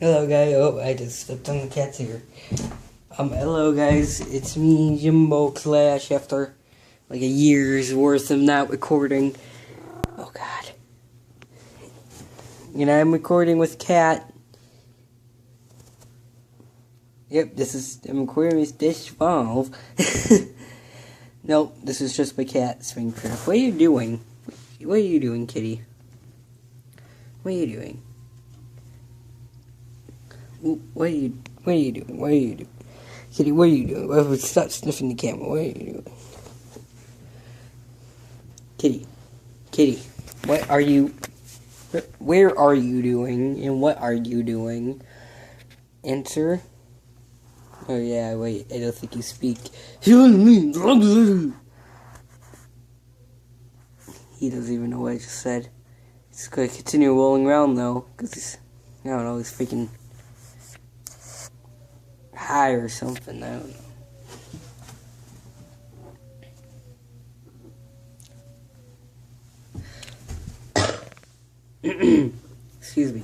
Hello guys, oh I just stepped on the cat's ear. Hello guys, it's me Jimbo Clash after like a year's worth of not recording. Oh god. You know, I'm recording with Cat. Yep, I'm recording with Dish 5. Nope, this is just my cat, Springtrap. What are you doing? What are you doing, kitty? What are you doing? What are you doing? What are you doing? Kitty, what are you doing? Stop sniffing the camera. What are you doing? Kitty, what are you... Where are you doing? And what are you doing? Answer. Oh yeah, wait, I don't think you speak. He doesn't even know what I just said. He's gonna continue rolling around though, because he's, I don't know, he's freaking high or something, I don't know. Excuse me.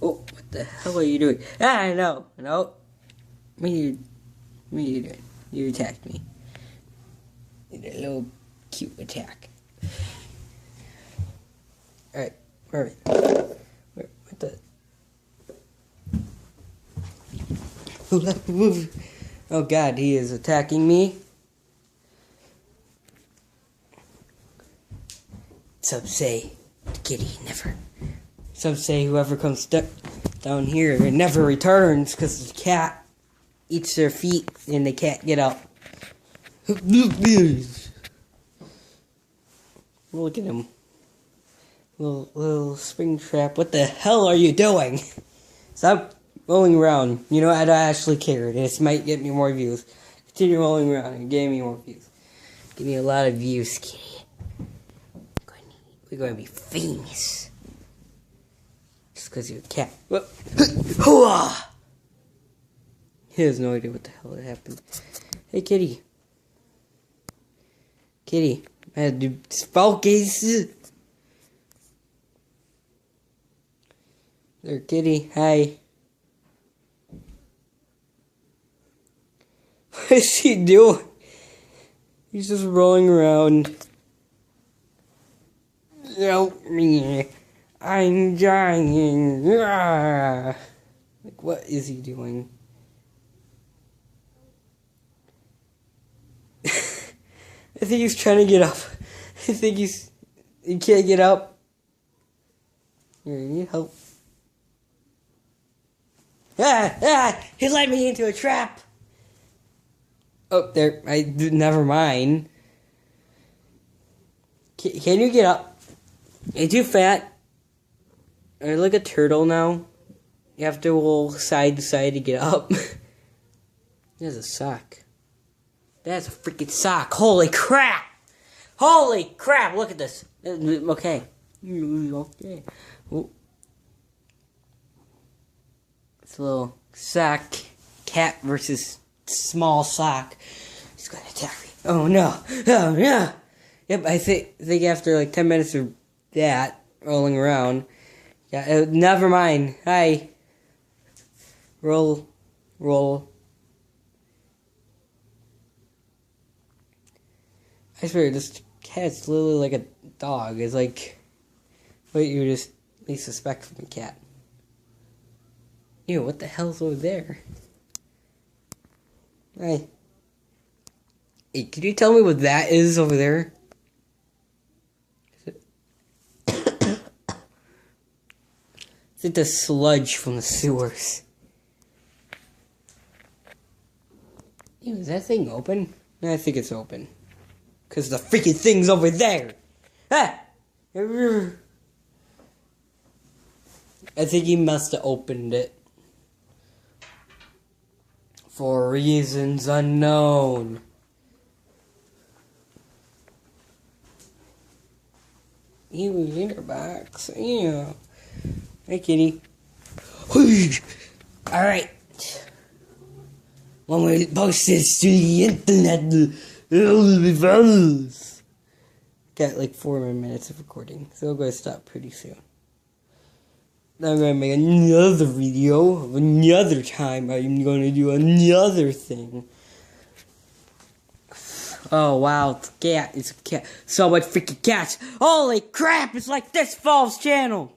Oh, what the hell are you doing? Ah, no. What are you doing? You attacked me. You did a little cute attack. Alright, where? What the? Oh god, he is attacking me. Some say the kitty never. Some say whoever comes down here never returns because the cat eats their feet and they can't get up. Look at him. Little Springtrap. What the hell are you doing? Stop rolling around. You know, I don't actually care. This might get me more views. Continue rolling around and give me more views. Give me a lot of views, kitty. We're going to be famous. Just because you're a cat. He has no idea what the hell happened. Hey, kitty. Kitty. I had to do spell cases. There, kitty. Hi. What is he doing? He's just rolling around. Help me. I'm dying. Like, what is he doing? I think he's trying to get up. I think he can't get up. Here, you need help. He led me into a trap. Oh, there, never mind. Can you get up? You're too fat. Are you like a turtle now? You have to roll side to side to get up. There's a sock. That's a freaking sock. Holy crap! Holy crap! Look at this. Okay. Okay. Ooh. It's a little sock. Cat versus small sock. He's gonna attack me. Oh no. Oh no. Yep, I think after like 10 minutes of that, rolling around. Yeah, never mind. Hi. Roll. I swear, this cat's literally like a dog. It's like what you just least suspect from a cat. Ew, what the hell's over there? Hey, can you tell me what that is over there? Is it the sludge from the sewers? Ew, is that thing open? I think it's open. Because the freaking thing's over there. Ah! I think he must have opened it. For reasons unknown. Ew, litter box. Ew. Hey, kitty. Alright. When we post this to the internet, it will be famous. Got like 4 more minutes of recording, so I'm going to stop pretty soon. I'm gonna make another video of another time. I'm gonna do another thing. Oh wow, it's a cat. It's a cat. So much freaking cats. Holy crap, it's like this Falls channel.